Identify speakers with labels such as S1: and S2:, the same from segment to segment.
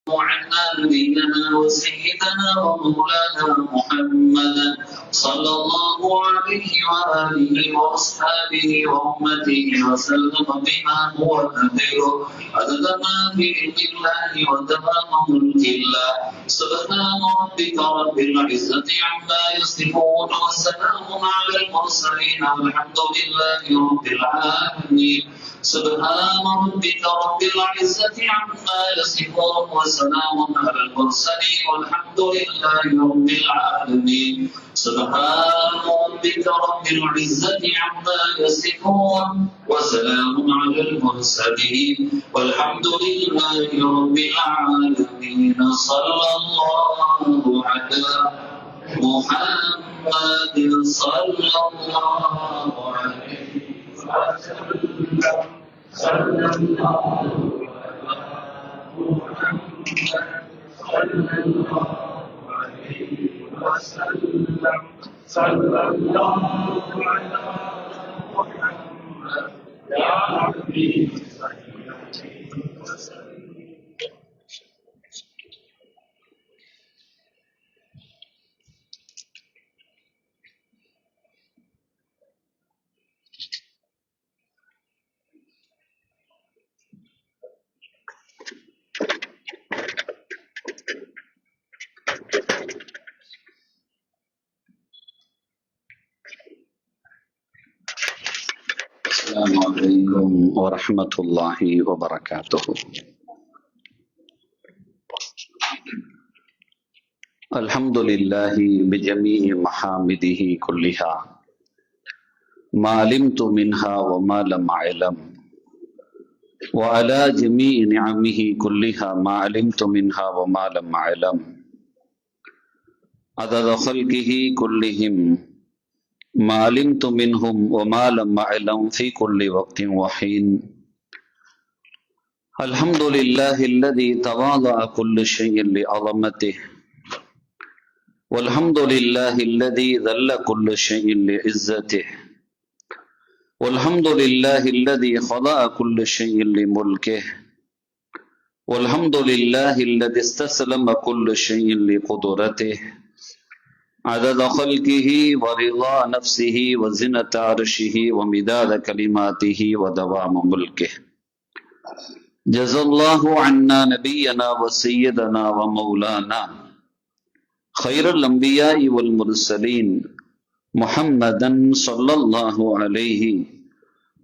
S1: عنا نبينا وسيدنا ومولانا محمدا صلى الله عليه وآله وأصحابه وأمته وسلم بما هو أهله عدد ما في علم الله وتمام ملك الله سبحان ربك رب العزة عما يصفون وسلام على المرسلين والحمد لله رب العالمين سبحان ربك رب العزة عما يصفون وسلام على المرسلين والحمد لله رب العالمين سبحان ربك رب العزة عما يصفون وسلام على المرسلين والحمد لله رب العالمين صلى الله على محمد صلى الله عليه وسلم صلى الله على محمد صلى الله عليه وسلم صلى الله على محمد يا ربي صل عليه وسلم. السلام عليكم ورحمة الله وبركاته. الحمد لله بجميع محامده كلها ما علمت منها وما لم أعلم وعلى جميع نعمه كلها ما علمت منها وما لم أعلم عدد خلقه كلهم ما علمت منهم وما لم أعلم في كل وقت وحين. الحمد لله الذي تواضع كل شيء لعظمته والحمد لله الذي ذل كل شيء لعزته والحمد لله الذي خضع كل شيء لملكه والحمد لله الذي استسلم كل شيء لقدرته عدد خلقه ورضا نفسه وزنة عرشه ومداد كلماته ودوام ملكه. جزا الله عنا نبينا وسيدنا ومولانا خير الأنبياء والمرسلين محمدا صلى الله عليه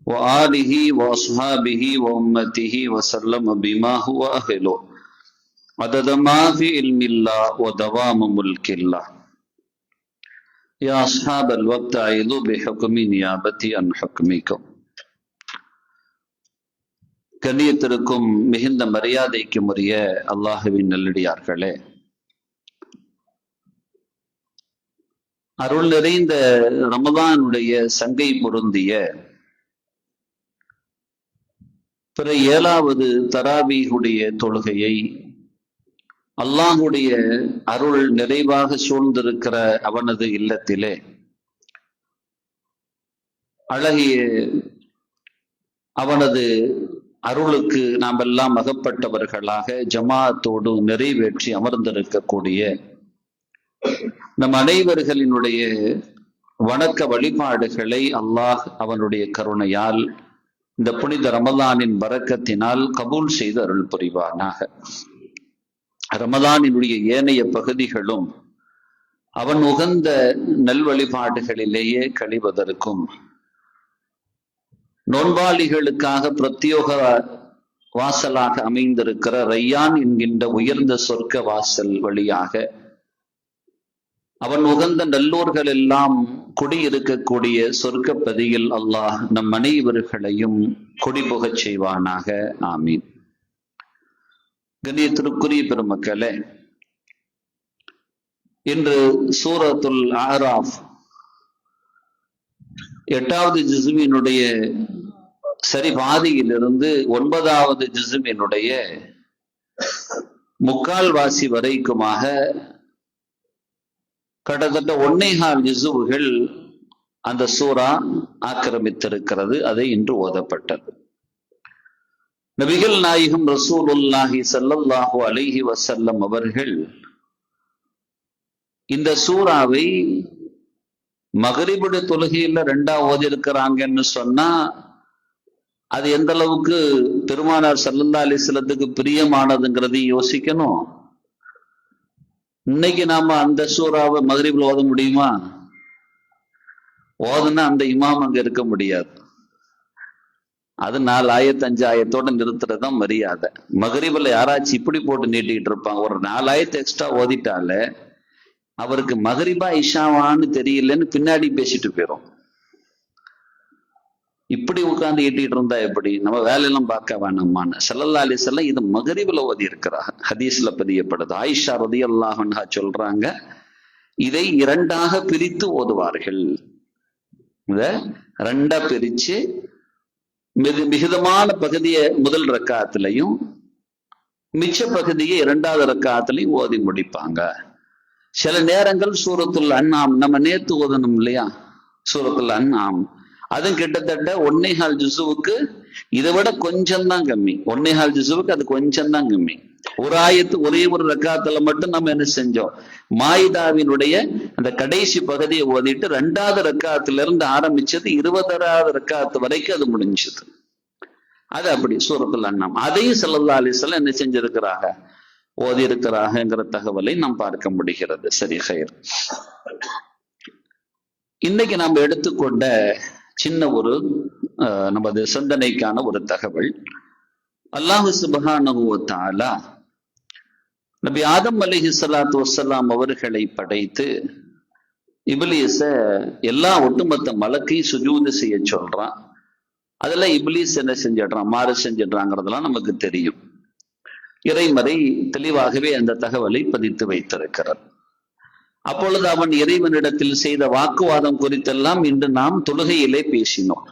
S1: وآله وأصحابه وأمته وسلم بما هو أهله عدد ما في علم الله ودوام ملك الله. يا أصحاب الوقت أعيذوا بحكم نيابتي عن حكمكم. கண்ணியத்திற்கும் மிகுந்த மரியாதைக்கும் உரிய அல்லாஹுவின் நல்லடியார்களே, அருள் நிறைந்த ரமதானுடைய சங்கை பொருந்திய பிற 7வது தராவீஹுடைய தொழுகையை அல்லாஹுடைய அருள் நிறைவாக சூழ்ந்திருக்கிற அவனது இல்லத்திலே அழகிய அவனது அருளுக்கு நாம் எல்லாம் அகப்பட்டவர்களாக ஜமாஅத்தோடு நிறைவேற்றி அமர்ந்திருக்கக்கூடிய நம் அனைவர்களினுடைய வணக்க வழிபாடுகளை அல்லாஹ் அவனுடைய கருணையால் இந்த புனித ரமலானின் பரக்கத்தினால் கபூல் செய்து அருள் புரிவானாக. ரமலானினுடைய ஏனைய பகுதிகளும் அவன் உகந்த நல்வழிபாடுகளிலேயே கழிவதற்கும் நோன்பாளிகளுக்காக பிரத்யோக வாசலாக அமைந்திருக்கிற ரையான் என்கின்ற உயர்ந்த சொர்க்க வாசல் வழியாக அவன் உகந்த நல்லோர்கள் எல்லாம் குடியிருக்கக்கூடிய சொர்க்கப்பதியில் அல்லாஹ் நம் அனைவர்களையும் குடிபுகச் செய்வானாக. ஆமீன். கண்ணியத்திற்குரிய பெருமக்களே, இன்று சூரத்துல் அஅராஃப் 8வது ஜுஸ்மினுடைய சரிபாதியிலிருந்து 9வது ஜுஸ்மினுடைய முக்கால்வாசி வரைக்குமாக கிட்டத்தட்ட 1.25 ஜுசுவுகள் அந்த சூரா ஆக்கிரமித்திருக்கிறது. அதை இன்று ஓதப்பட்டது. நபிகள் நாயகம் ரசூலுல்லாஹி ஸல்லல்லாஹு அலைஹி வஸல்லம் அவர்கள் இந்த சூறாவை மகரிபுடைய தொழுகையில 2 ஓதி இருக்கிறாங்கன்னு சொன்னா அது எந்த அளவுக்கு பெருமானார் ஸல்லல்லாஹு அலைஹி வஸல்லத்துக்கு பிரியமானதுங்கிறதை யோசிக்கணும். இன்னைக்கு நாம அந்த சூறாவை மகரிபில் ஓத முடியுமா? ஓதுனா அந்த இமாம் அங்க இருக்க முடியாது. அது 4 ஆயத்து 5 ஆயத்தோட நிறுத்துறதுதான் மரியாதை. மகரிபில் யாராச்சும் இப்படி போட்டு நீட்டிக்கிட்டு இருப்பாங்க. ஒரு 4 ஆயத்து எக்ஸ்ட்ரா ஓதிட்டாலே அவருக்கு மகரிபா இஷாவான்னு தெரியலன்னு பின்னாடி பேசிட்டு போயிடும். இப்படி உட்கார்ந்து ஈட்டிட்டு இருந்தா எப்படி? நம்ம வேலையெல்லாம் பார்க்க வேணாமான்னு ஸல்லல்லாஹு அலைஹி வஸல்லம் இது மகரிபில் ஓதி இருக்கிறாங்க. ஹதீஸ்ல பதியப்படுது. ஆயிஷா ரலியல்லாஹு அன்ஹா சொல்றாங்க, இதை 2ஆக பிரித்து ஓதுவார்கள். இத 2ஆ பிரிச்சு மிகுதமான பகுதியை முதல் ரக்காத்துலையும் மிச்ச பகுதியை 2வது ரக்காத்துலையும் ஓதி முடிப்பாங்க. சில நேரங்கள் சூரத்துல் அன்ஆம் நம்ம நேத்து ஓதணும் இல்லையா, சூரத்துல் அன்ஆம் அதுவும் கிட்டத்தட்ட 1.25 ஜுசுவுக்கு இதை விட கொஞ்சம் தான் கம்மி. 1.25 ஜுசுவுக்கு அது கொஞ்சம் தான் கம்மி. ஒரு ஆயத்து ஒரே ஒரு ரக்காத்துல மட்டும் நம்ம என்ன செஞ்சோம், மாயிதாவினுடைய அந்த கடைசி பகுதியை ஓதிட்டு 2வது ரக்காத்துல இருந்து ஆரம்பிச்சது 20வது ரக்காத்து வரைக்கும் அது முடிஞ்சது. அது அப்படி சூரத்துல் அன்ஆம் அதையும் ஸல்லல்லாஹு அலைஹி வஸல்லம் என்ன செஞ்சிருக்கிறாங்க, ஓதி இருக்கிறாங்கிற தகவலை நாம் பார்க்க முடிகிறது. சரி, ஹைர். இன்னைக்கு நாம் எடுத்துக்கொண்ட சின்ன ஒரு நமது சிந்தனைக்கான ஒரு தகவல், அல்லாஹ் சுப்ஹானஹு வ தஆலா நபி ஆதம் அலைஹிஸ்ஸலாத்து வஸ்ஸலாம் அவர்களை படைத்து இப்லீஸ எல்லா ஒட்டுமொத்த மலக்கையும் சுஜூது செய்ய சொல்றான். அதுல இப்லீஸ் என்ன செஞ்சிடறான், மாறு செஞ்சிடறாங்கிறதுலாம் நமக்கு தெரியும். இறைமறை தெளிவாகவே அந்த தகவலை பதித்து வைத்திருக்கிறார். அப்பொழுது அவன் இறைவனிடத்தில் செய்த வாக்குவாதம் குறித்தெல்லாம் இன்று நாம் தொழுகையிலே பேசினோம்.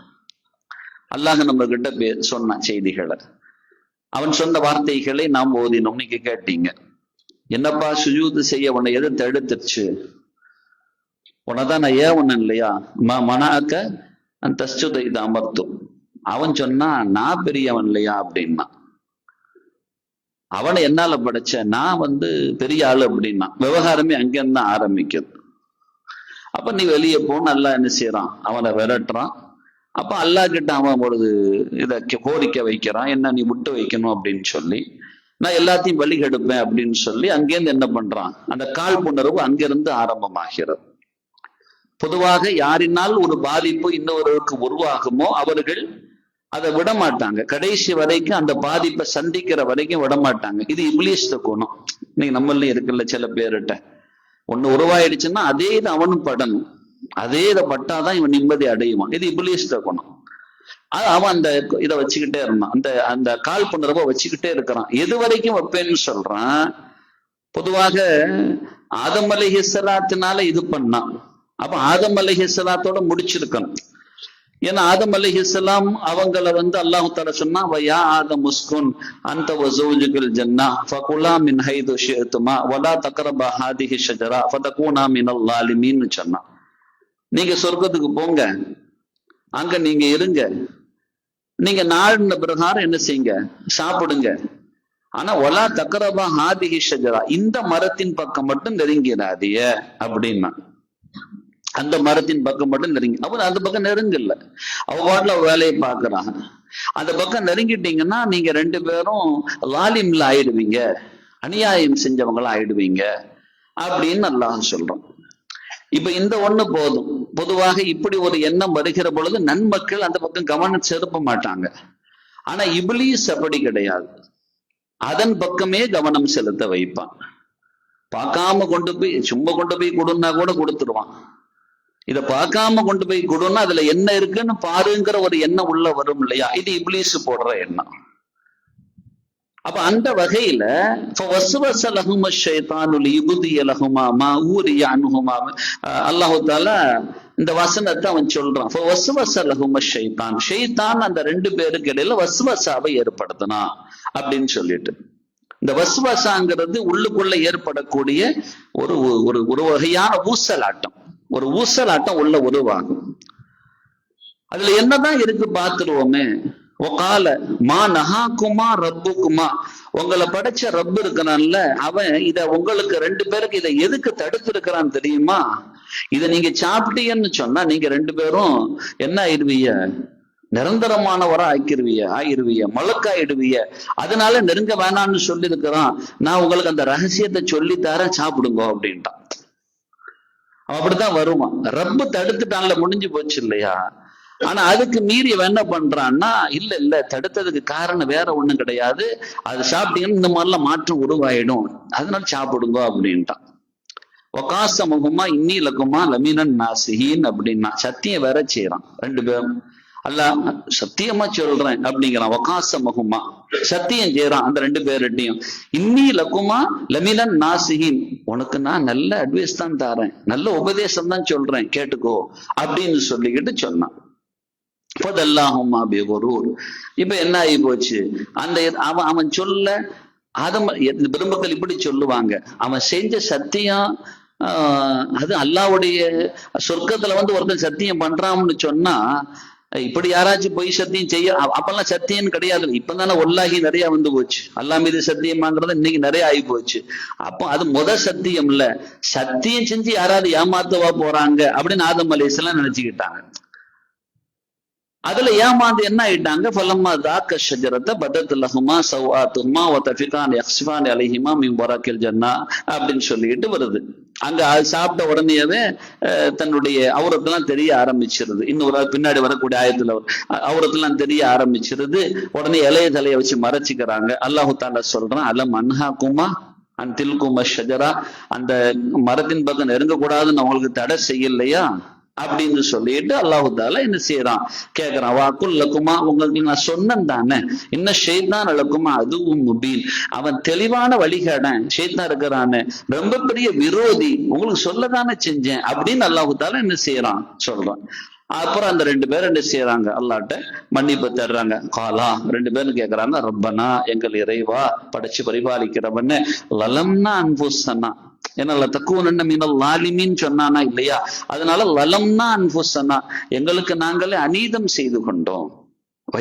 S1: அல்லாஹ் நம்ம கிட்ட சொன்ன செய்திகளை, அவன் சொன்ன வார்த்தைகளை நாம் ஓதினோம். நீங்க கேட்டீங்க, என்னப்பா சுஜூது செய்ய உன்னை எது தடுத்துருச்சு, உனதான் நான் ஏவனன் இல்லையா, மனாக்க அந்த தஸ்ஜுத இது அமர்த்தும். அவன் சொன்னா நான் பெரியவன் இல்லையா அப்படின்னா, அவனை என்னால படைச்ச, நான் பெரிய ஆளு அப்படின்னா. விவகாரமே அங்கிருந்து ஆரம்பிக்குது. அப்ப நீ வெளியே போன அல்லாஹ் என்ன செய்யறான், அவனை விரட்டுறான். அப்ப அல்லாஹ் கிட்ட அவன் ஒரு இத கோரிக்கை வைக்கிறான், என்ன நீ விட்டு வைக்கணும் அப்படின்னு சொல்லி, நான் எல்லாத்தையும் வழி கெடுப்பேன் அப்படின்னு சொல்லி அங்கேருந்து என்ன பண்றான், அந்த காழ்ப்புணர்வு அங்கிருந்து ஆரம்பமாகிறது. பொதுவாக யாரினால் ஒரு பாதிப்பு இன்னொருவருக்கு உருவாகுமோ அவர்கள் அதை விட மாட்டாங்க, கடைசி வரைக்கும் அந்த பாதிப்பை சந்திக்கிற வரைக்கும் விட மாட்டாங்க. இது இப்லீஸ் குணம். இன்னைக்கு நம்மள இருக்குல்ல சில பேர்கிட்ட ஒண்ணு உருவாயிடுச்சுன்னா அதே இது அவனும் படணும், அதே இதை பட்டாதான் இவன் நிம்மதி அடையுவான். இது இப்லீஸ் குணம். அவன் அந்த இதை வச்சுக்கிட்டே இருந்தான், அந்த அந்த காழ்ப்புணர்வை வச்சுக்கிட்டே இருக்கிறான். எது வரைக்கும் வைப்பேன்னு சொல்றான். பொதுவாக ஆதம் அலைஹிஸ்ஸலாத்தினால இது பண்ணான். அப்ப ஆதம் அலைஹிஸ்ஸலாத்தோட முடிச்சிருக்கணும். ஏன்னா ஆதம் அலைஹிஸ்ஸலாம் அவங்கள அல்லாஹ் தஆலா சொன்னா, வயா ஆதம் உஸ்குன் அன்த வ ஸௌஜுகுல் ஜன்னah ஃபகுலா மின் ஹைது ஷிஅதுமா வலா தக்ரபா ஹாதிஹி ஷஜரா ஃபதகூனா மினல் ஸாலிமீன் சொன்னா, நீங்க சொர்க்கத்துக்கு போங்க, அங்க நீங்க இருங்க, நீங்க நாடின பிரகாரம் என்ன செய்யுங்க, சாப்பிடுங்க. ஆனா வலா தக்ரபா ஹாதிஹி ஷஜரா, இந்த மரத்தின் பக்கம் மட்டும் நெருங்கிறாதிய அப்படின்னா. அந்த மரத்தின் பக்கம் மட்டும் நெருங்கி, அவன் அந்த பக்கம் நெருங்கல, அவ பாட்டுல வேலையை பாக்குறாங்க. அந்த பக்கம் நெருங்கிட்டீங்கன்னா நீங்க 2 பேரும் லாலிம்ல ஆயிடுவீங்க, அநியாயம் செஞ்சவங்களா ஆயிடுவீங்க அப்படின்னு அல்லாஹ் சொல்றான். இப்ப இந்த ஒண்ணு போதும். பொதுவாக இப்படி ஒரு எண்ணம் வருகிற பொழுது நன்மக்கள் அந்த பக்கம் கவனம் செலுத்த மாட்டாங்க. ஆனா இப்லீஸ் அப்படி கிடையாது, அதன் பக்கமே கவனம் செலுத்த வைப்பான். பார்க்காம கொண்டு போய் சும்மா கொண்டு போய் கொடுன்னா கூட கொடுத்துருவான். இதை பார்க்காம கொண்டு போய் கொடுன்னா அதுல என்ன இருக்குன்னு பாருங்கிற ஒரு எண்ணம் உள்ள வரும் இல்லையா, இது இப்லீஸ் போடுற எண்ணம். அப்ப அந்த வகையில அல்லாஹ் தஆலா இந்த வசனத்தை அவன் சொல்றான். ஷைத்தான் அந்த 2 பேருக்கு இடையில வஸ்வசாவை ஏற்படுத்தினா அப்படின்னு சொல்லிட்டு, இந்த வஸ்வசாங்கிறது உள்ளுக்குள்ள ஏற்படக்கூடிய ஒரு ஒரு வகையான ஊசலாட்டம், ஒரு ஊசலாட்டம் உள்ள உருவாகும். அதுல என்னதான் இருக்கு பார்த்துருவோமே. ஒகால மா நஹாக்குமா ரப்புக்குமா, உங்களை படைச்ச ரப்பு இருக்கிறான்ல, அவன் இத உங்களுக்கு ரெண்டு பேருக்கு இதை எதுக்கு தடுத்து இருக்கிறான் தெரியுமா? இதை நீங்க சாப்பிட்டீங்கன்னு சொன்னா நீங்க ரெண்டு பேரும் என்ன ஆயிடுவீங்க? நிரந்தரமானவரா ஆயிருவிய மலக்காயிடுவிய. அதனால நெருங்க வேணாம்னு சொல்லி இருக்கிறான். நான் உங்களுக்கு அந்த ரகசியத்தை சொல்லி தரேன், சாப்பிடுங்க அப்படின்ட்டான். அவன் அப்படித்தான் வருவான். ரப்பு தடுத்துட்டான்ல, முடிஞ்சு போச்சு இல்லையா? ஆனா அதுக்கு மீறி என்ன பண்றான்னா, இல்ல தடுத்ததுக்கு காரணம் வேற ஒண்ணும் கிடையாது, அது சாப்பிட்டீங்கன்னு இந்த மாதிரிலாம் மாற்றம் உருவாயிடும், அதனால சாப்பிடுங்க அப்படின்ட்டான். ஒகாசமுகமா இன்னிலக்குமா லமீனன் நாசிஹீன் அப்படின்னா சத்தியம் வேற செய்யறான் ரெண்டு பேரும். அல்ல சத்தியமா சொல்றேன் அப்படிங்கிறான். ஒகாசமுகமா சத்தியம் செய்யறான் அந்த ரெண்டு பேர்கிட்டையும். இன்னி லக்குமா லமினன் நாசிஹீன், உனக்கு நான் நல்ல அட்வைஸ் தான் தரேன், நல்ல உபதேசம் தான் சொல்றேன், கேட்டுக்கோ அப்படின்னு சொல்லிக்கிட்டு சொன்னான். இப்ப என்ன ஆகி போச்சு? அந்த அவன் சொல்ல பெருமக்கள் இப்படி சொல்லுவாங்க, அவன் செஞ்ச சத்தியம் அது அல்லாவுடைய சொர்க்கத்துல ஒருத்தன் சத்தியம் பண்றான்னு சொன்னா, இப்படி யாராச்சும் பொய் சத்தியம் செய்ய, அப்பெல்லாம் சத்தியம் கிடையாது. இப்பதானே ஒல்லாகி நிறைய வந்து போச்சு, அல்லா மீது சத்தியம் வாங்குறது இன்னைக்கு நிறைய ஆகி போச்சு. அப்போ அது சத்தியம் இல்ல, சத்தியம் செஞ்சு யாராவது ஏமாத்தவா போறாங்க அப்படின்னு ஆதம் அலைஹிஸ்ஸலாம் நினைச்சுக்கிட்டாங்க. அதுல ஏமாந்து என்ன ஆயிட்டாங்க? ஃபலம்மா தாக்க ஷஜரத பதத் லஹுமா சவ்ஆத்துஹுமா வ தஃபிகான் யக்ஸிஃபான் அலைஹிமா மின் வரக்கில் ஜன்னா அப்படின்னு சொல்லிட்டு வருது. அங்க சாப்பிட்ட உடனேவே தன்னுடைய அவுரத்தெல்லாம் தெரிய ஆரம்பிச்சிருது. இன்னொரு பின்னாடி வரக்கூடிய ஆயத்துல அவுரத்தெல்லாம் தெரிய ஆரம்பிச்சிருது. உடனே இலைய தலையை வச்சு மறைச்சிக்கிறாங்க. அல்லாஹு தஆலா சொல்றான், அலம் அன்ஹாகுமா அன் தில்குமா ஷஜரா, அந்த மரத்தின் பக்கம் நெருங்கக்கூடாதுன்னு அவங்களுக்கு தடை செய்யலையா அப்படின்னு சொல்லிட்டு அல்லாஹு தஆலா என்ன செய்யறான்? கேட்கிறான், வாக்குல்லக்குமா, உங்களுக்கு நான் சொன்னேன் தானே, இன்னும் ஷைத்தான் அழக்குமா அதுவும் முபீன், அவன் தெளிவான வழிகாடன் ஷைத்தான் இருக்கிறான்னு, ரொம்ப பெரிய விரோதி, உங்களுக்கு சொல்லதானே செஞ்சேன் அப்படின்னு அல்லாஹு தஆலா என்ன செய்யறான் சொல்றான். அப்புறம் அந்த ரெண்டு பேரும் என்ன செய்யறாங்க? அல்லாஹ்ட்ட மன்னிப்பு தர்றாங்க. காலா ரெண்டு பேரும் கேட்கறாங்க, ரப்பனா எங்கள் இறைவா, படைச்சு பரிபாலிக்கிறவன்னு, லலம்னா அன்புசனா, ஏன்னா தக்குவன மீனல் லாலிமின்னு சொன்னானா இல்லையா? அதனால லலம்னா அன்புசனா, எங்களுக்கு நாங்களே அநீதம் செய்து கொண்டோம்.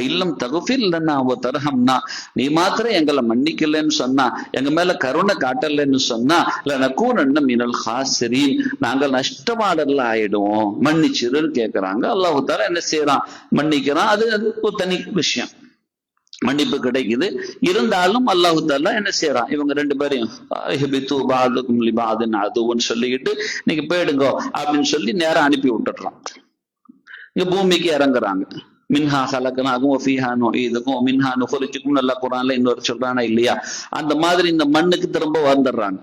S1: இல்லம் தகுஃபிர் லனா வ தர்ஹம்னா, நீ மாத்திரம் எங்களை மன்னிக்கலன்னு சொன்னா, எங்க மேல கருணை காட்டலன்னு சொன்னா, லனகூனன்ன மினல் ஹாசிரீன், நாங்கள் நஷ்டவாளர்ல ஆயிடுவோம், மன்னிச்சிருன்னு கேட்கிறாங்க. அல்லாஹ் தஆலா என்ன செய்யறான்? மன்னிக்கிறான். அது ஒரு தனி விஷயம், மன்னிப்பு கிடைக்குது. இருந்தாலும் அல்லாஹு தஆலா என்ன செய்யறான்? இவங்க ரெண்டு பேரையும் அதுன்னு சொல்லிக்கிட்டு நீங்க போயிடுங்கோ அப்படின்னு சொல்லி நேரம் அனுப்பி விட்டுடுறான். இங்க பூமிக்கு இறங்குறாங்க. மின்ஹா ஹலக்னாகும் வஃபீஹா நுஈதுகும் மின்ஹா நுக்ரிஜுகும் அல்லாஹ் குர்ஆன்ல இன்னொரு சொல்றானா இல்லையா? அந்த மாதிரி இந்த மண்ணுக்கு திரும்ப வந்துடுறாங்க.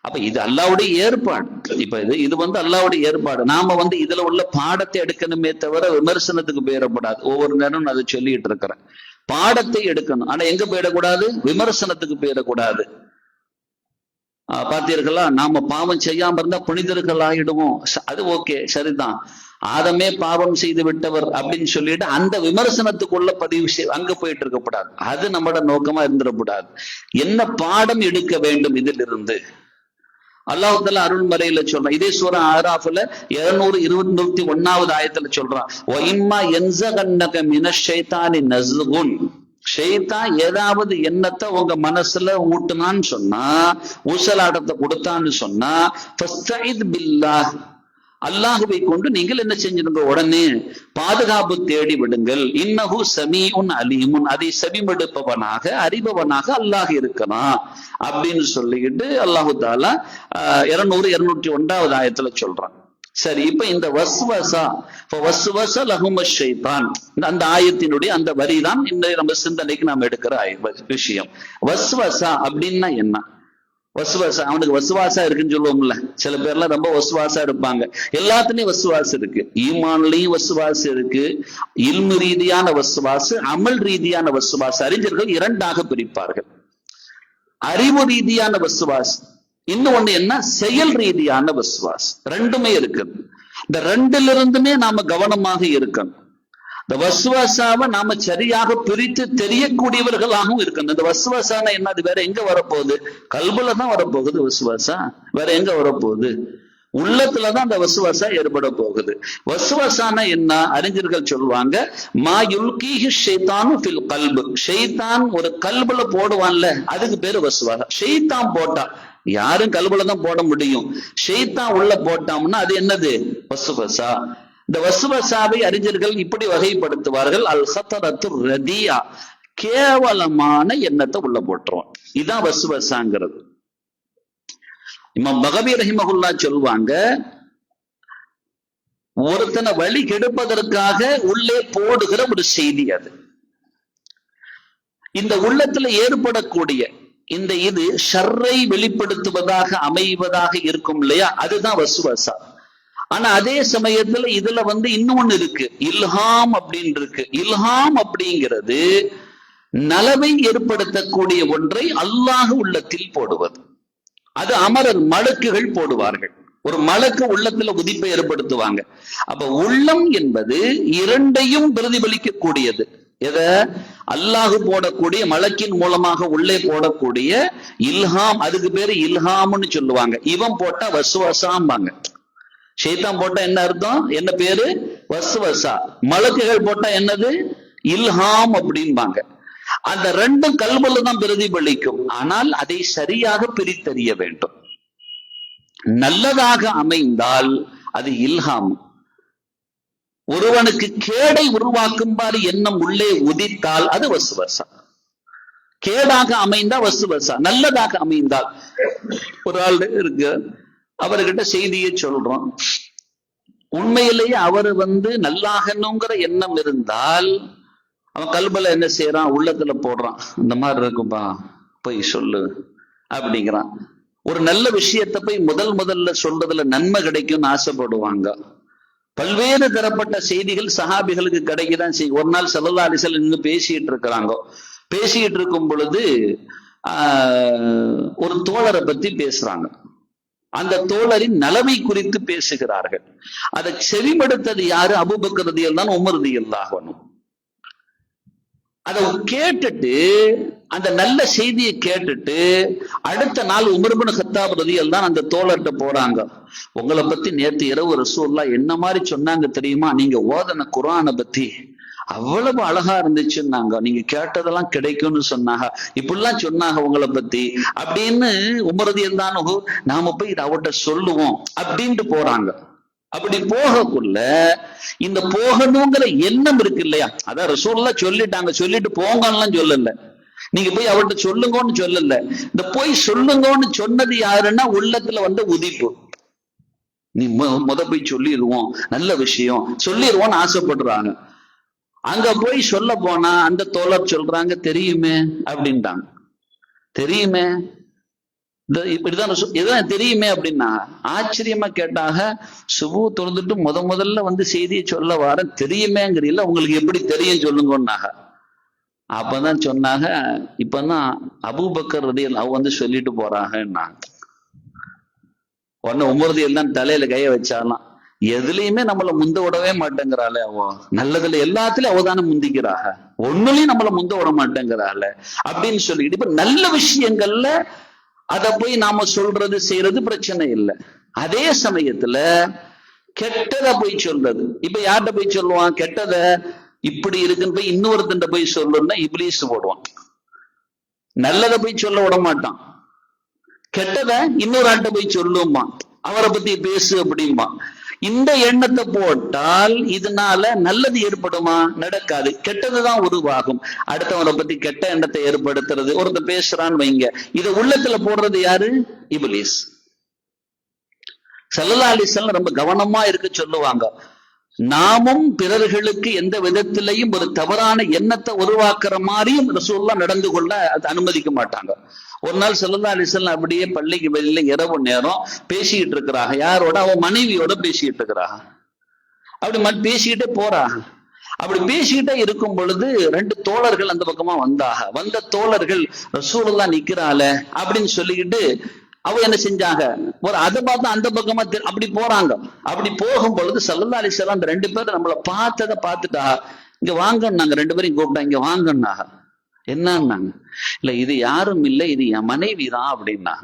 S1: அப்ப இது அல்லாஹ்வுடைய ஏற்பாடு. இப்ப இது அல்லாஹ்வுடைய ஏற்பாடு. நாம இதுல உள்ள பாடத்தை எடுக்கணுமே தவிர விமர்சனத்துக்கு போயிடக்கூடாது. ஒவ்வொரு நேரம் அதை சொல்லிட்டு இருக்கிறேன். பாடத்தை எடுக்கணும், ஆனா எங்க போயிடக்கூடாது? விமர்சனத்துக்கு போயிடக்கூடாது. பார்த்தீர்களா, நாம பாவம் செய்யாம இருந்தா புனிதர்கள் ஆகிடுவோம், அது ஓகே, சரிதான். ஆதமே பாவம் செய்து விட்டவர் அப்படின்னு சொல்லிட்டு அந்த விமர்சனத்துக்குள்ள பதிவு அங்க போயிட்டு இருக்கக்கூடாது. அது நம்மளோட நோக்கமா இருந்துடக்கூடாது. என்ன பாடம் எடுக்க வேண்டும் இதில் இருந்து? அல்லாஹ் தஆலா அருள்மறையில சொல்றான். இதே சூரா ஆராஃப்ல 221வது ஆயத்துல சொல்றான், வ இம்மா யன்ஸகன்னக மினஷ் ஷைத்தானி நஸ்குன், ஷைத்தான் ஏதாவது எண்ணத்தை உங்க மனசுல ஊட்டுனான்னு சொன்னா, ஊசலாட்டத்தை கொடுத்தான்னு சொன்னா, ஃபஸ்தஇத் பில்லாஹ், அல்லாஹுவை கொண்டு நீங்கள் என்ன செஞ்சிருங்க? உடனே பாதுகாப்பு தேடி விடுங்கள். இன்னஹு சமீஉன் அலீமுன், அதை செவிமடுப்பவனாக அறிபவனாக அல்லாஹ் இருக்கிறான் அப்படின்னு சொல்லிக்கிட்டு அல்லாஹு தஆலா 201வது ஆயத்துல சொல்றான். சரி, இப்ப இந்த வஸ்வஸ லஹும ஷைத்தான், அந்த ஆயத்தினுடைய அந்த வரிதான் இன்றைய நம்ம சிந்தனைக்கு நாம் எடுக்கிற விஷயம். வஸ்வஸா அப்படின்னா என்ன? வசுவாசா, அவனுக்கு வசுவாசா இருக்குன்னு சொல்லுவோம்ல, சில பேர்லாம் ரொம்ப வசுவாசா இருப்பாங்க. எல்லாத்துலயும் வசுவாசம் இருக்கு. ஈமான்லயும் வசுவாசம் இருக்கு, இல்மு ரீதியான வசுவாசு, அமல் ரீதியான வசுவாசு. அறிஞர்கள் இரண்டாக பிரிப்பார்கள். அறிவு ரீதியான வசுவாஸ், இன்னொன்னு என்ன? செயல் ரீதியான வசுவாஸ். ரெண்டுமே இருக்குது. இந்த ரெண்டுல இருந்துமே நாம கவனமாக இருக்கணும். இந்த வஸ்வாசாவை நாம சரியாக பிரித்து தெரியக்கூடியவர்களாகவும் இருக்கணும். இந்த வஸ்வாசான என்ன? அது வேற எங்க வரப்போகுது? கல்புல தான் வரப்போகுது வஸ்வாசா, வேற எங்க வரப்போகுது? உள்ளத்துலதான் அந்த வசுவசா ஏற்பட போகுது. வசுவசான என்ன அறிஞர்கள் சொல்லுவாங்க, மா யுல்கீஹி ஷைத்தானு ஃபில் கல்பு, ஷைத்தான் ஒரு கல்புல போடுவான்ல அதுக்கு பேரு வசுவசா. ஷைத்தான் போட்டா, யாரும் கல்புல தான் போட முடியும், ஷைத்தான் உள்ள போட்டோம்னா அது என்னது? வசுவசா. இந்த வசுவசாவை அறிஞர்கள் இப்படி வகைப்படுத்துவார்கள், அல் ஹத்தரத்து ரதியா, கேவலமான எண்ணத்தை உள்ள போட்டுருவான். இதுதான் வசுவசாங்கிறது. இமாம் பகவி ரஹிமஹுல்லா சொல்லுவாங்க, ஒருத்தனை வழி கெடுப்பதற்காக உள்ளே போடுகிற ஒரு செய்தி அது. இந்த உள்ளத்துல ஏற்படக்கூடிய இந்த இது ஷர்ரை வெளிப்படுத்துவதாக அமைவதாக இருக்கும் இல்லையா, அதுதான் வசுவசா. ஆனா அதே சமயத்துல இதுல இன்னொன்னு இருக்கு, இல்ஹாம் அப்படின்னு இருக்கு. இல்ஹாம் அப்படிங்கிறது நலவை ஏற்படுத்தக்கூடிய ஒன்றை அல்லாஹ் உள்ளத்தில் போடுவது. அது அமரர் மலக்குகள் போடுவார்கள். ஒரு மலக்கு உள்ளத்துல உதிப்பை ஏற்படுத்துவாங்க. அப்ப உள்ளம் என்பது இரண்டையும் பிரதிபலிக்கக்கூடியது. எதை? அல்லாஹ் போடக்கூடிய மலக்கின் மூலமாக உள்ளே போடக்கூடிய இல்ஹாம், அதுக்கு பேரு இல்ஹாம்னு சொல்லுவாங்க. இவன் போட்டா வசுவசாம்பாங்க. ஷைத்தான் போட்டா என்ன அர்த்தம்? என்ன பேரு? வசுவசா. மலக்குகள் போட்டா என்னது? இல்ஹாம் அப்படின்பாங்க. அந்த ரெண்டும் கல்வல்ல தான் பிரதிபலிக்கும். ஆனால் அதை சரியாக பிரித்தறிய வேண்டும். நல்லதாக அமைந்தால் அது இல்ஹாம். ஒருவனுக்கு கேடை உருவாக்கும்பாறு எண்ணம் உள்ளே உதித்தால் அது வசுவசா. கேடாக அமைந்தா வசுவசா, நல்லதாக அமைந்தால். ஒரு ஆள் இருக்கு, அவர்கிட்ட செய்தியை சொல்றோம், உண்மையிலேயே அவர் நல்லாகணுங்கிற எண்ணம் இருந்தால் அவன் கல்பல என்ன செய்யறான்? உள்ளத்துல போடுறான், இந்த மாதிரி இருக்கும்பா போய் சொல்லு அப்படிங்கிறான். ஒரு நல்ல விஷயத்த போய் முதல்ல சொல்றதுல நன்மை கிடைக்கும்னு ஆசைப்படுவாங்க. பல்வேறு தரப்பட்ட செய்திகள் சஹாபிகளுக்கு கிடைக்கதான் செய்யும். ஒரு நாள் ஸல்லல்லாஹு அலைஹி வஸல்லம் நின்று பேசிட்டு இருக்கிறாங்க. பேசிட்டு இருக்கும் பொழுது ஒரு தோழரை பத்தி பேசுறாங்க. அந்த தோழரின் நலவை குறித்து பேசுகிறார்கள். அதை செவிமடுத்தது யாரு? அபூபக்கர் ரலியல்லாஹு அன்ஹு, உமர் ரலியல்லாஹு அன்ஹு. அதை கேட்டுட்டு, அந்த நல்ல செய்தியை கேட்டுட்டு அடுத்த நாள் உமர் இப்னு கத்தாப் ரலியல்லாஹு அந்த தோழர்கிட்ட போறாங்க. உங்களை பத்தி நேத்து இரவு ரசூலுல்லாஹ் என்ன மாதிரி சொன்னாங்க தெரியுமா? நீங்க ஓதன குர்ஆனை பத்தி அவ்வளவு அழகா இருந்துச்சுன்னாங்க, நீங்க கேட்டதெல்லாம் கிடைக்கும்னு சொன்னாங்க, இப்படிலாம் சொன்னாங்க உங்களை பத்தி அப்படின்னு உமர் ரலியல்லாஹு அன்ஹு, நாம போய் இதை அவர்கிட்ட சொல்லுவோம் அப்படின்ட்டு போறாங்க. அப்படி போகக்குள்ள இந்த போகணுங்கிற எண்ணம் இருக்கு இல்லையா, அதான் ரசூலுல்லாஹ் சொல்லிட்டாங்க, சொல்லிட்டு போங்கலாம் சொல்லல, நீங்க போய் அவர்கிட்ட சொல்லுங்கன்னு சொல்லல. இந்த போய் சொல்லுங்கன்னு சொன்னது யாருன்னா உள்ளத்துல உதிப்பு. நீ போய் சொல்லிடுவோம், நல்ல விஷயம் சொல்லிடுவோம்னு ஆசைப்படுறாங்க. அங்க போய் சொல்ல போனா அந்த தோழர் சொல்றாங்க, தெரியுமே அப்படின்ட்டாங்க. தெரியுமே, இப்படிதான் தெரியுமே அப்படின்னா ஆச்சரியமா கேட்டாக, சுபு தொழுந்துட்டு முதல்ல செய்தியை சொல்ல வார தெரியுமேங்கிறீல்ல, உங்களுக்கு எப்படி தெரியும் சொல்லுங்கன்னாக. அப்பதான் சொன்னாங்க, இப்பதான் அபூபக்கர் ரலியல்லாஹு அவ சொல்லிட்டு போறாங்க. உடனே உமர் ரலியல்லாஹு தலையில கைய வச்சாலாம், எதுலயுமே நம்மள முந்த விடவே மாட்டேங்கிறாளே அவ, நல்லதுல எல்லாத்துலயும் அவதானே முந்திக்கிறாங்க, ஒண்ணுலயும் நம்மள முந்த விட மாட்டேங்கிறாள் அப்படின்னு சொல்லிட்டு, இப்ப நல்ல விஷயங்கள்ல அதை போய் நாம சொல்றது செய்யறது பிரச்சனை இல்லை. அதே சமயத்துல கெட்டதை போய் சொல்றது, இப்ப யார்கிட்ட போய் சொல்லுவான் கெட்டத? இப்படி இருக்குன்னு போய் இன்னொருத்தன் போய் சொல்லணும்னா இப்லீஸ் போடுவான். நல்லதை போய் சொல்ல விட மாட்டான், கெட்டதை இன்னொரு ஆள்கிட்ட போய் சொல்லுமா, அவரை பத்தி பேசு அப்படிமா. இந்த எண்ணத்தை போட்டால் இதனால நல்லது ஏற்படுமா? நடக்காது, கெட்டதுதான் உருவாகும். அடுத்தவரை பத்தி கெட்ட எண்ணத்தை ஏற்படுத்துறது, ஒருத்தர் பேசுறான்னு வைங்க, இதை உள்ளத்துல போடுறது யாரு? இப்லீஸ். ஸல்லல்லாஹு அலைஹி வஸல்லம் ரொம்ப கவனமா இருக்க சொல்லுவாங்க. நாமும் பிறர்களுக்கு எந்த விதத்திலையும் ஒரு தவறான எண்ணத்தை உருவாக்குற மாதிரியும் ரசூலுல்லாஹ் நடந்து கொள்ள அது அனுமதிக்க மாட்டாங்க. ஒரு நாள் ஸல்லல்லாஹு அலைஹி வஸல்லம் அப்படியே பள்ளிக்கு வெளியில இரவு நேரம் பேசிக்கிட்டு இருக்கிறாங்க. யாரோட? அவ மனைவியோட பேசிக்கிட்டு இருக்கிறாங்க. அப்படி பேசிக்கிட்டே போறாங்க. அப்படி பேசிக்கிட்டே இருக்கும் பொழுது ரெண்டு தோழர்கள் அந்த பக்கமா வந்தாக. வந்த தோழர்கள் ரசூலுல்லாஹ் நிக்கிறாள அப்படின்னு சொல்லிக்கிட்டு அவ என்ன செஞ்சாங்க, ஒரு அதை பார்த்து அந்த பக்கமா அப்படி போறாங்க. அப்படி போகும் பொழுது ஸல்லல்லாஹு அலைஹி வஸல்லம் அந்த ரெண்டு பேரும் நம்மளை பார்த்ததை பார்த்துட்டா, இங்க வாங்கன்னாங்க, ரெண்டு பேரும் கூப்பிட்டா இங்க வாங்கன்னாங்க. என்னன்னாங்க, இல்ல இது யாரும் இல்லை, இது என் மனைவி தான் அப்படின்னா.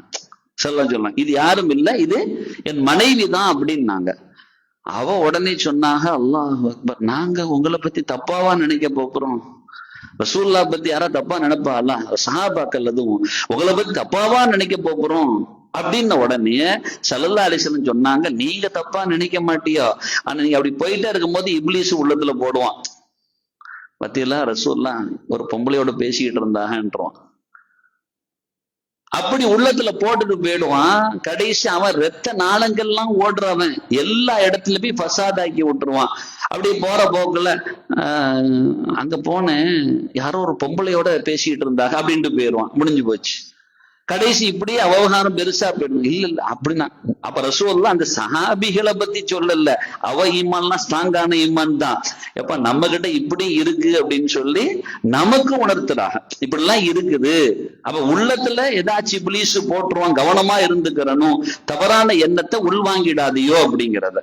S1: சொல்லலாம் இது யாரும் இல்லை, இது என் மனைவி தான் அப்படின்னாங்க. அவ உடனே சொன்னாங்க, அல்லாஹ் அக்பர், நாங்க உங்களை பத்தி தப்பாவா நினைக்க போறோம்? ரசூல்லா பத்தி யாரா தப்பா நினைப்பா? அல்ல சஹாபாக்கள் அதுவும் உங்களை பத்தி தப்பாவா நினைக்க போறோம் அப்படின்ன உடனே ஸல்லல்லாஹு அலைஹி வஸல்லம் சொன்னாங்க, நீங்க தப்பா நினைக்க மாட்டியோ, ஆனா நீங்க அப்படி போயிட்டே இருக்கும் போது இப்லீஸ் உள்ளத்துல போடுவான். பத்தியெல்லாம் ரசூல்லா ஒரு பொம்பளையோட பேசிக்கிட்டு இருந்தாங்கன்றோம். அப்படி உள்ளத்துல போட்டுட்டு போயிடுவான். கடைசி அவன் ரத்த நாளங்கள்லாம் ஓடுறவன் எல்லா இடத்துல போய் ஃபசாதாக்கி விட்டுருவான். அப்படி போற போக்குல அங்க போனேன், யாரோ ஒரு பொம்பளையோட பேசிக்கிட்டு இருந்தாங்க அப்படின்ட்டு போயிடுவான். முடிஞ்சு போச்சு. கடைசி இப்படியே அவகாரம் பெருசா போயிடும். இல்ல அப்படின்னா அப்ப ரசூலுல்லாஹ் அந்த சஹாபிகளை பத்தி சொல்லல, அவ ஈமான்லாம் ஸ்ட்ராங்கான ஈமான் தான். எப்ப நம்ம கிட்ட இப்படி இருக்கு அப்படின்னு சொல்லி நமக்கு உணர்த்துறாங்க, இப்படிலாம் இருக்குது. அப்ப உள்ளத்துல ஏதாச்சும் இப்லீஸ் போட்டுருவான், கவனமா இருந்துக்கிறனும், தவறான எண்ணத்தை உள்வாங்கிடாதியோ அப்படிங்கிறத.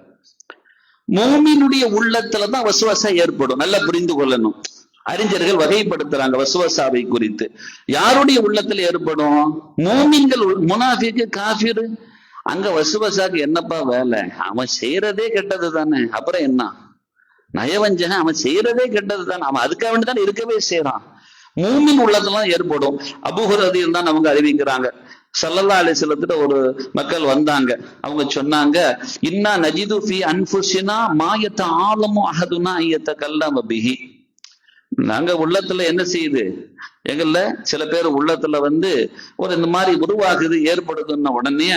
S1: மூமினுடைய உள்ளத்துலதான் வசுவசா ஏற்படும், நல்லா புரிந்து கொள்ளணும். அறிஞர்கள் வகைப்படுத்துறாங்க வசுவசாவை குறித்து. யாருடைய உள்ளத்துல ஏற்படும்? மூமின்கள். முனாஃபிக்கு, காஃபிர், அங்க வசுவசாக்கு என்னப்பா வேலை? அவன் செய்யறதே கெட்டது தானே, அப்புறம் என்ன? நயவஞ்சகன், அவன் செய்யறதே கெட்டது தானே, அவன் அதுக்காக வேண்டிதான் இருக்கவே செய்யறான். மூமின் உள்ளதுலாம் ஏற்படும். அபூ ஹுரைரா தான் அவங்க அறிவிக்கிறாங்க, ஸல்லல்லாஹு அலைஹி வஸல்லம் ஒரு மக்கள் வந்தாங்க. அவங்க சொன்னாங்க, இன்னா நஜிது ஃபீ அன்ஃபுஸினா மா யதஆலமு அஹதுனா யதகல்லம பிஹி. நாங்க உள்ளத்துல என்ன செய்யுது, எங்கள்ல சில பேர் உள்ளத்துல ஒரு இந்த மாதிரி உருவாகுது, ஏற்படுதுன்ன உடனே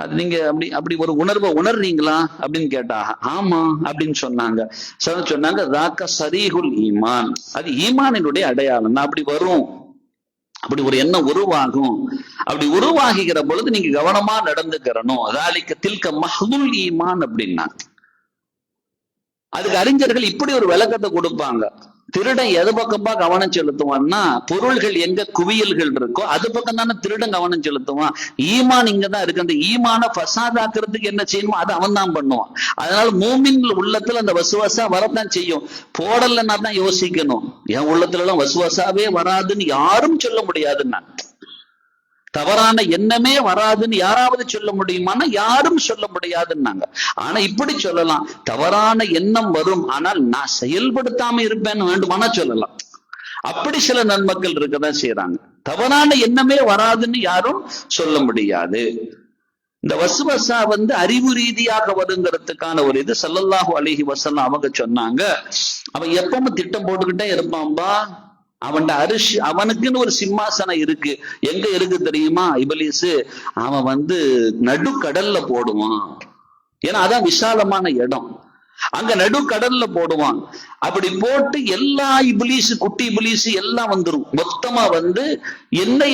S1: அது நீங்க அப்படி அப்படி ஒரு உணர்வை உணர்றீங்களா அப்படின்னு கேட்டா, ஆமா அப்படின்னு சொன்னாங்க. சொன்னாங்க ராக்க சரீகுல் ஈமான், அது ஈமானினுடைய அடையாளம். அப்படி வரும், அப்படி ஒரு எண்ணம் உருவாகும். அப்படி உருவாகிக்கிற பொழுது நீங்க கவனமா நடந்துக்கிறணும். அதாலிக்க தில்க மஹ்துல் ஈமான் அப்படின்னா. அதுக்கு அறிஞர்கள் இப்படி ஒரு விளக்கத்தை கொடுப்பாங்க. திருடன் எது பக்கமா கவனம் செலுத்துவான்னா, பொருள்கள் எங்க குவியல்கள் இருக்கோ அது பக்கம் தானே திருடன் கவனம் செலுத்துவான். ஈமான் இங்கதான் இருக்கு. அந்த ஈமான ஃபசாதாக்குறதுக்கு என்ன செய்யணுமோ அதை அவன் தான் பண்ணுவான். அதனால மூமின் உள்ளத்துல அந்த வசுவசா வரத்தான் செய்யும். போடலன்னா தான் யோசிக்கணும். என் உள்ளத்துல எல்லாம் வசுவசாவே வராதுன்னு யாரும் சொல்ல முடியாதுன்னா, தவறான எண்ணமே வராதுன்னு யாராவது சொல்ல முடியுமானா யாரும் சொல்ல முடியாதுன்னாங்க. ஆனா இப்படி சொல்லலாம், தவறான எண்ணம் வரும், ஆனால் நான் செயல்படுத்தாம இருப்பேன்னு வேண்டுமானா சொல்லலாம். அப்படி சில நன்மக்கள் இருக்கதான் செய்யறாங்க. தவறான எண்ணமே வராதுன்னு யாரும் சொல்ல முடியாது. இந்த வசுவசா அறிவு ரீதியாக வருங்கிறதுக்கான ஒரு இது ஸல்லல்லாஹு அலைஹி வஸல்லம் அவங்க சொன்னாங்க. அவன் எப்பவும் திட்டம் போட்டுக்கிட்டே இருப்பான்பா. அவன் அரிசி, அவனுக்குன்னு ஒரு சிம்மாசனம் இருக்கு. எங்க இருக்கு தெரியுமா? இப்லீஸ் அவன் நடுக்கடல்ல போடுவான். ஏன்னா அதான் விசாலமான இடம். அங்க நடுக்கடல்ல போடுவான். அப்படி போட்டு எல்லா இப்லீஸ், குட்டி இப்லீஸ் எல்லாம் வந்துரும். மொத்தமா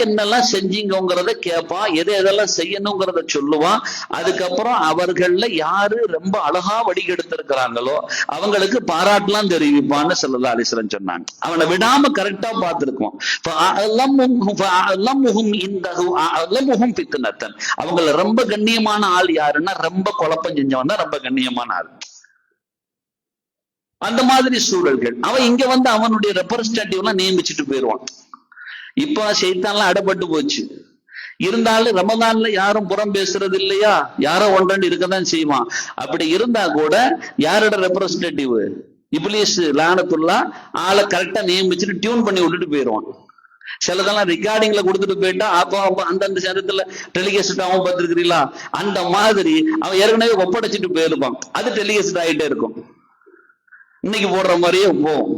S1: என்னெல்லாம் செஞ்சீங்கிறத கேட்பான், எதெல்லாம் செய்யணுங்கிறத சொல்லுவான். அதுக்கப்புறம் அவர்கள்ல யாரு ரொம்ப அழகா வடிகெடுத்திருக்கிறாங்களோ அவங்களுக்கு பாராட்டலாம் தெரிவிப்பான்னு ஸல்லல்லாஹு அலைஹி வஸல்லம் சொன்னாங்க. அவனை விடாம கரெக்டா பார்த்திருக்குவான். அவங்கள ரொம்ப கண்ணியமான ஆள் யாருன்னா, ரொம்ப குழப்பம் செஞ்சவன் தான் ரொம்ப கண்ணியமான ஆள். அந்த மாதிரி சூழல்கள். அவன் இங்க அவனுடைய ரெப்ரசன்டேட்டிவ் எல்லாம் நியமிச்சுட்டு போயிடுவான். இப்ப ஷைத்தான்லாம் அடப்பட்டு போச்சு. இருந்தாலும் ரமதான்ல யாரும் புறம் பேசுறது இல்லையா, யாரோ ஒன்றண்டு இருக்கதான் செய்வான். அப்படி இருந்தா கூட யாரோட ரெப்ரசன்டேட்டிவ்? இப்லீஸ் லானத்துல்லா ஆளை கரெக்டா நியமிச்சுட்டு டியூன் பண்ணி விட்டுட்டு போயிடுவான். சிலதெல்லாம் ரெக்கார்டிங்ல கொடுத்துட்டு போயிட்டா, அப்போ அந்தந்த நேரத்துல டெலிகேஸ்ட் ஆகும் பார்த்திருக்கிறீங்களா, அந்த மாதிரி அவன் ஏற்கனவே ஒப்படைச்சிட்டு போயிருப்பான். அது டெலிகேஸ்ட் ஆகிட்டே இருக்கும். இன்னைக்கு போடுற மாதிரியே போகும்.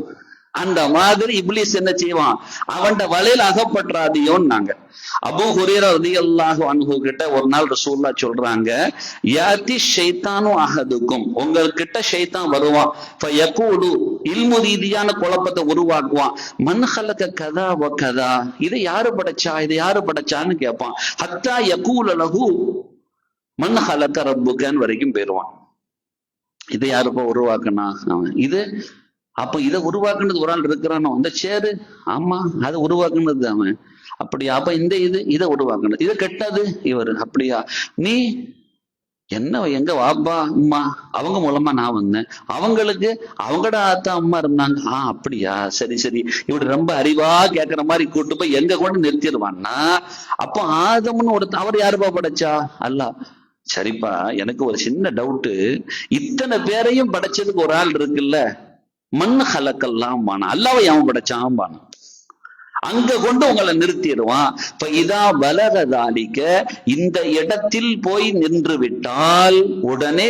S1: அந்த மாதிரி இப்லீஸ் என்ன செய்வான், அவன் வலையில் அகப்பற்றாதியோன்னாங்க. அபூ ஹுரைரா ரலியல்லாஹு அன்ஹு கிட்ட ஒரு நாள் ரசூலுல்லாஹ் சொல்றாங்க, யாத்தி ஷைத்தானு அஹதுக்கும், உங்ககிட்ட ஷைத்தான் வருவான். ஃபயகூலு, இல்மு ரீதியான குழப்பத்தை உருவாக்குவான். மன் ஹலக கதா வ கதா, இதை யாரு படைச்சா, இதை யாரு படைச்சான்னு கேட்பான். ஹத்தா யகூல லஹு மன் ஹலக ரப்புகன் வரைக்கும் போயிடுவான். இதை யாருப்பா உருவாக்குனா? அவன். இது அப்ப இதை உருவாக்குனது ஒரு ஆள் இருக்கிறானோ, அந்த சேரு, ஆமா அதை உருவாக்குனது அவன். அப்படியா? அப்ப இந்த இதை உருவாக்குனது, இதை கெட்டது இவர். அப்படியா? நீ என்ன எங்க வாப்பா அம்மா அவங்க மூலமா நான் வந்தேன், அவங்களுக்கு அவங்கட ஆத்தா அம்மா இருந்தாங்க. அப்படியா, சரி சரி. இப்படி ரொம்ப அறிவா கேட்கற மாதிரி கூட்டு போய் எங்க கொண்டு நிறுத்திடுவான்னா, அப்போ ஆதம்னு ஒரு அவர் யாருப்பா படைச்சா? அல்லாஹ். சரிப்பா, எனக்கு ஒரு சின்ன டவுட்டு. இத்தனை பேரையும் படைச்சதுக்கு ஒரு ஆள் இருக்குல்ல, மண் ஹலக்கெல்லாம் பானா, அல்லாவை அவன் படைச்சான் பானா. அங்க கொண்டு உங்களை நிறுத்திடுவான். இப்ப இதா பலகதாலிக்க, இந்த இடத்தில் போய் நின்று விட்டால் உடனே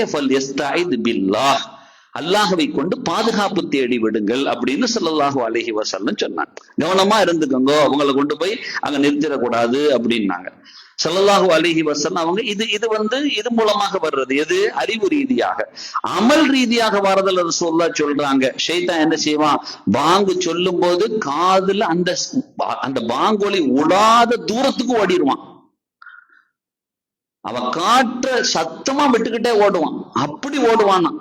S1: பில்லாஹ், அல்லாஹ்வை கொண்டு பாதுகாப்பு தேடி விடுங்கள் அப்படின்னு ஸல்லல்லாஹு அலைஹி வஸல்லம் சொன்னாங்க. கவனமா இருந்துக்கோங்க, அவங்களை கொண்டு போய் அங்க நிறுத்திடக்கூடாது அப்படின்னாங்க ஸல்லல்லாஹு அலைஹி வஸல்லம். அவங்க இது மூலமாக வர்றது எது? அறிவு ரீதியாக. அமல் ரீதியாக வரதுல ரசூலுல்லாஹ் சொல்றாங்க, ஷைத்தான் என்ன செய்வான், பாங்கு சொல்லும் போது காதுல அந்த பாங்கொலி உடாத தூரத்துக்கு ஓடிடுவான். அவன் காற்ற சத்தமா விட்டுக்கிட்டே ஓடுவான். அப்படி ஓடுவானா,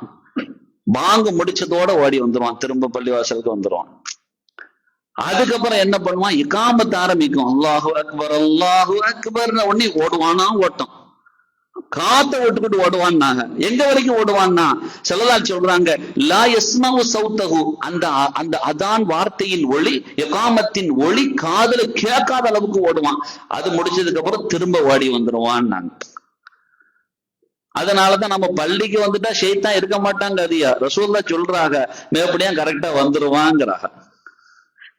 S1: பாங்கு முடிச்சதோட ஓடி வந்துருவான், திரும்ப பள்ளிவாசலுக்கு வந்துருவான். அதுக்கப்புறம் என்ன பண்ணுவான், இகாமத்து ஆரம்பிக்கும், அல்லாஹு அக்பர் அல்லாஹு அக்பர், உடனே ஓடுவானா ஓட்டம், காத்த விட்டுக்கிட்டு ஓடுவான்னாங்க. எங்க வரைக்கும் ஓடுவான்னா, ஸல்லல்லாஹு சொல்றாங்க, லா யஸ்மஉ ஸௌதஹு, அந்த அதான் வார்த்தையின் ஒளி, இகாமத்தின் ஒளி காதுல கேட்காத அளவுக்கு ஓடுவான். அது முடிச்சதுக்கு அப்புறம் திரும்ப ஓடி வந்துருவான்னாங்க. அதனாலதான் நம்ம பள்ளிக்கு வந்துட்டா ஷைத்தான் இருக்க மாட்டாங்க. அதியா ரசூலுல்லாஹ் சொல்றாங்க, மேப்படியா கரெக்டா வந்துருவாங்கிறாங்க.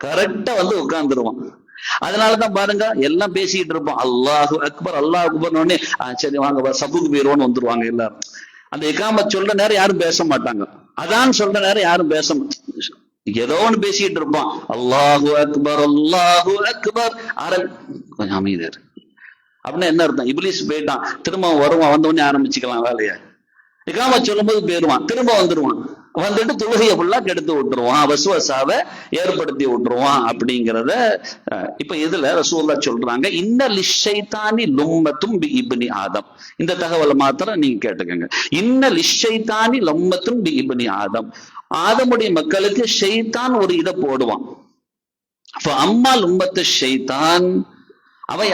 S1: கரெக்டா வந்து உட்கார்ந்துருவான். அதனாலதான் பாருங்க, எல்லாம் பேசிட்டு இருப்போம், அல்லாஹு அக்பர் அல்லாஹ் அக்பர், சரி வாங்க சபுக்கு போயிருவோன்னு வந்துருவாங்க எல்லாரும். அந்த இகாமத் சொல்ற நேரம் யாரும் பேச மாட்டாங்க, அதான் சொல்ற நேரம் யாரும் பேச மாட்டாங்க, ஏதோ ஒண்ணு பேசிட்டு இருப்பான், அல்லாஹு அக்பர் அல்லாஹு அக்பர். கொஞ்சம் அமைதியாரு அப்படின்னா என்ன அர்த்தம், இப்லீஸ் போயிட்டான், திரும்ப வருவான், வந்தவொடனே ஆரம்பிச்சுக்கலாம் வேலையை. இகாமத் சொல்லும் போது போயிருவான், திரும்ப வந்துருவான், வந்துட்டு தொழுகையை ஃபுல்லா கெடுத்து விட்டுருவான், வசுவசாவை ஏற்படுத்தி விட்டுருவான் அப்படிங்கிறத. இப்ப இதுல ரசூலுல்லாஹ் சொல்றாங்க, இன்ன லிஷ்ஷைத்தானி லும்மத்தும் பி இப்னி ஆதம். இந்த தகவலை மாத்திரம் நீங்க கேட்டுக்கங்க. இன்ன லிஷ்ஷைத்தானி லும்மத்தும் பி இப்னி ஆதம், ஆதமுடைய மக்களுக்கு ஷைத்தான் ஒரு இதை போடுவான். அம்மா லும்மத்து ஷைத்தான்,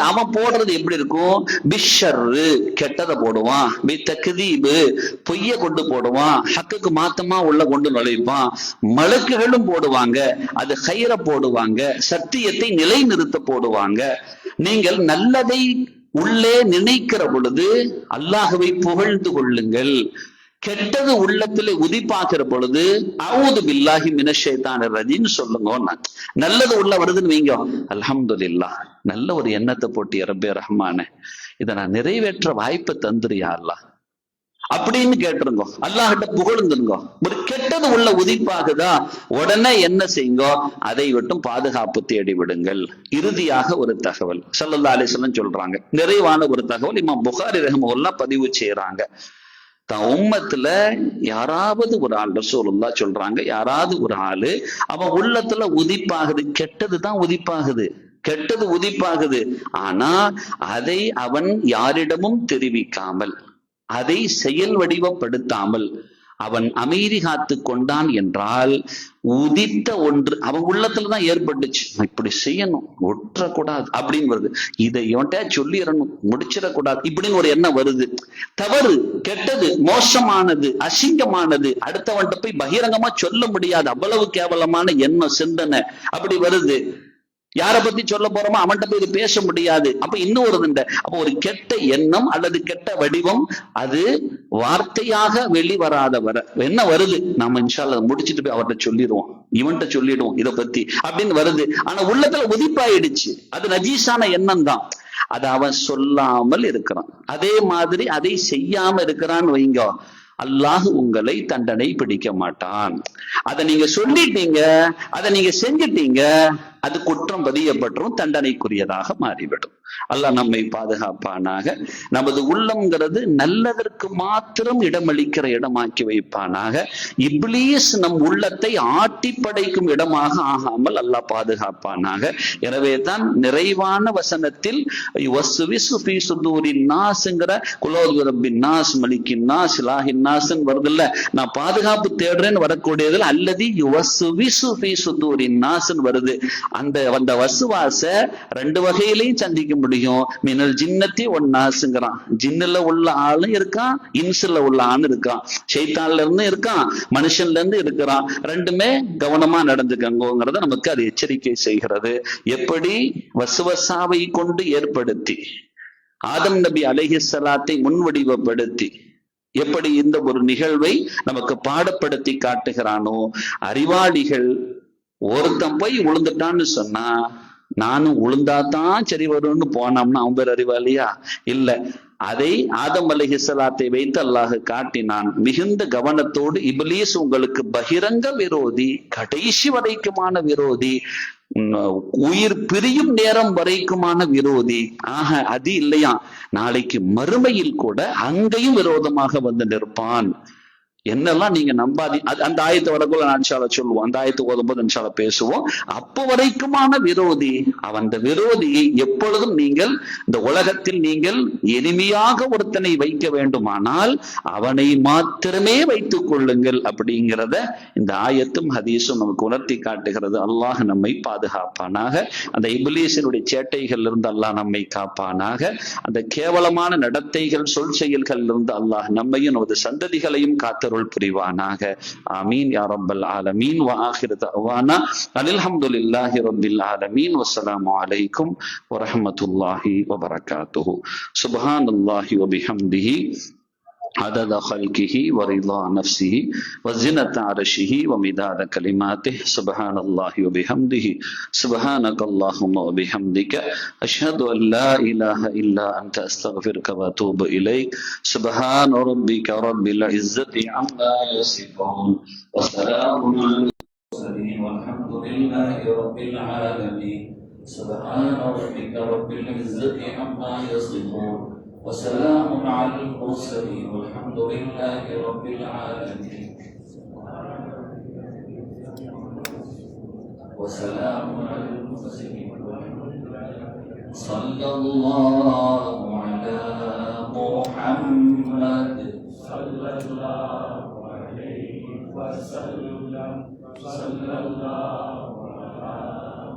S1: அவன் போடுறது எப்படி இருக்கும், பிஷர்ரு கெட்டதை போடுவான், பித்தக்தீபு பொய்ய கொண்டு போடுவான், ஹக்குக்கு மாத்தமா உள்ள கொண்டு நுழைப்பான், மலக்குகளும் போடுவாங்க, அது ஹைர போடுவாங்க, சத்தியத்தை நிலைநிறுத்த போடுவாங்க. நீங்கள் நல்லதை உள்ளே நினைக்கிற பொழுது அல்லாஹ்வை புகழ்ந்து கொள்ளுங்கள், கெட்டது உள்ளத்துல உதிப்பாக்குற பொழுது அஊது பில்லாஹி மினஷ் ஷைத்தானிர் ரஜீம் சொல்லுங்க. நல்லது உள்ள வருதுன்னு வைங்க, அல்ஹம்துலில்லாஹ், நல்ல ஒரு எண்ணத்தை போட்டு ரப்பே ரஹ்மானே, இதை நான் நிறைவேற்ற வாய்ப்பை தந்துறியா அல்லாஹ் அப்படின்னு கேட்டுருங்க, அல்லாஹ்கிட்ட புகழ்ந்துருங்க. ஒரு கெட்டது உள்ள உதிப்பாகுதா, உடனே என்ன செய்யுங்க, அதை விட்டும் பாதுகாப்பு தேடி விடுங்கள். இறுதியாக ஒரு தகவல் ஸல்லல்லாஹு அலைஹி வஸல்லம் சொல்றாங்க, நிறைவான ஒரு தகவல் இமாம் புகாரி ரஹ்மத்துல்லாஹ் பதிவு செய்யறாங்க. தான் உம்மத்துல யாராவது ஒரு ஆள், ரசூலுல்லாஹ் சொல்றாங்க, யாராவது ஒரு ஆளு அவன் உள்ளத்துல உதிப்பாகுது, கெட்டதுதான் உதிப்பாகுது, கெட்டது உதிப்பாகுது, ஆனா அதை அவன் யாரிடமும் தெரிவிக்காமல், அதை செயல் வடிவப்படுத்தாமல் அவன் அமைதி காத்து கொண்டான் என்றால், உதித்த ஒன்று அவன் உள்ளத்துலதான் ஏற்பட்டுச்சு, இப்படி செய்யணும், ஒற்றக்கூடாது அப்படின்னு வருது, இதை இவன்கிட்ட சொல்லிடணும், முடிச்சிடக்கூடாது இப்படின்னு ஒரு எண்ணம் வருது. தவறு, கெட்டது, மோசமானது, அசிங்கமானது, அடுத்தவன்கிட்ட போய் பகிரங்கமா சொல்ல முடியாது, அவ்வளவு கேவலமான எண்ணம் சிந்தனை அப்படி வருது. யாரை பத்தி சொல்ல போறோமோ அவன்கிட்ட போய் இது பேச முடியாது. அப்ப இன்னொரு அப்ப ஒரு கெட்ட எண்ணம் அல்லது கெட்ட வடிவம் அது வார்த்தையாக வெளிவராத வர என்ன வருது, நம்ம இன்ஷா அல்லாஹ் முடிச்சுட்டு போய் அவர்கிட்ட சொல்லிடுவோம், இவன்கிட்ட சொல்லிடுவோம் இதை பத்தி அப்படின்னு வருது. ஆனா உள்ளத்துல உதிப்பாயிடுச்சு, அது நஜீஸான எண்ணம் தான், அதை அவன் சொல்லாமல் இருக்கிறான். அதே மாதிரி அதை செய்யாம இருக்கிறான்னு வைங்க, அல்லாஹ் உங்களை தண்டனை பிடிக்க மாட்டான். அதை நீங்க சொல்லிட்டீங்க, அதை நீங்க செஞ்சிட்டீங்க, அது குற்றம் பதியப்பட்டும் தண்டனைக்குரியதாக மாறிவிடும். அல்லாஹ் நம்மை பாதுகாப்பானாக. நமது உள்ளம்ங்கிறது நல்லதற்கு மாத்திரம் இடமளிக்கிற இடமாக்கி வைப்பானாக. இப்லீஸ் நம் உள்ளத்தை ஆட்டி படைக்கும் இடமாக ஆகாமல் அல்லாஹ் பாதுகாப்பானாக. எனவே தான் நிறைவான வசனத்தில் வருதுல்ல, நான் பாதுகாப்பு தேடுறேன்னு வரக்கூடியதில் அல்லது வருது. அந்த வசுவாச ரெண்டு வகையிலையும் சந்திக்க முடியும். மினல் ஜின்னத்தி ஒன்னாசுங்கிறான். ஜின்னுல உள்ள ஆளும் இருக்கான், இன்சுல உள்ள ஆளும் இருக்கான், ஷைத்தான்ல இருந்து இருக்கான், மனுஷன்ல இருந்து இருக்கிறான். ரெண்டுமே கவனமா நடந்துக்கங்கிறத நமக்கு அது எச்சரிக்கை செய்கிறது. எப்படி வசுவசாவை கொண்டு ஏற்படுத்தி ஆதம் நபி அலைஹிஸ்ஸலாத்தை முன்வடிவப்படுத்தி எப்படி இந்த ஒரு நிகழ்வை நமக்கு பாடப்படுத்தி காட்டுகிறானோ, அறிவாளிகள் ஒருத்தன் போய் உளுந்துட்டான்னு சொன்னா நானும் உளுந்தாதான் சரி வரும்னு போனோம்னா அவன் பேர் அறிவாளியா? இல்ல. அதை ஆதம் அலைஹிஸ்ஸலாத்தை வைத்து அல்லாஹ் காட்டினான். மிகுந்த கவனத்தோடு, இப்லீஸ் உங்களுக்கு பகிரங்க விரோதி, கடைசி வரைக்குமான விரோதி, உயிர் பிரியும் நேரம் வரைக்குமான விரோதி. அது இல்லையா, நாளைக்கு மறுமையில் கூட அங்கேயும் விரோதமாக வந்து நிற்பான். என்னெல்லாம் நீங்க நம்பாதி. அந்த ஆயத்தை வரக்குள்ள நான் சொல்லுவோம், அந்த ஆயத்தை ஓதும்போது இன்ஷால்லா பேசுவோம். அப்போ வரைக்குமான விரோதி அவன். அந்த விரோதியை எப்பொழுதும் நீங்கள் இந்த உலகத்தில் நீங்கள் எளிமையாக ஒருத்தனை வைக்க வேண்டுமானால் அவனை மாத்திரமே வைத்துக் கொள்ளுங்கள் அப்படிங்கிறத இந்த ஆயத்தும் ஹதீஸும் நமக்கு உணர்த்தி காட்டுகிறது. அல்லாஹ் நம்மை பாதுகாப்பானாக. அந்த இப்லீஸினுடைய சேட்டைகள் இருந்து அல்லாஹ் நம்மை காப்பானாக. அந்த கேவலமான நடத்தைகள், சொல் செயல்கள் இருந்து அல்லாஹ் நம்மையும் நமது சந்ததிகளையும் காத்து புரிவானாக. ஆமீன் யா ரப்பல் ஆலமீன். வ ஆகிரு தஅவானா அல்ஹம்துலில்லாஹி ரப்பில் ஆலமீன். வஸ்ஸலாமு அலைக்கும் வரஹ்மத்துல்லாஹி வபரகாத்துஹு. சுப்ஹானல்லாஹி வ பிஹம்திஹி عدد خلقه ورضا نفسه وزنة عرشه ومداد كلماته. سبحان الله وبحمده. سبحانك اللهم وبحمدك أشهد أن لا إله إلا أنت أستغفرك وأتوب إليك. سبحان ربك رب العزة عما يصفون وسلام على المرسلين والحمد لله رب العالمين. سبحان ربك رب العزة عما يصفون وسلام على المرسلين والحمد لله رب العالمين. وسلام على المرسلين صلى الله على محمد صلى الله عليه وسلم. صلى الله على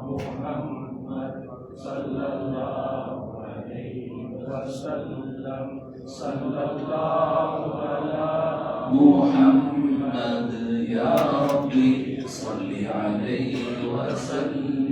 S1: محمد صلى الله وسلم. صلى الله على محمد يا ربي صل عليه وسلم.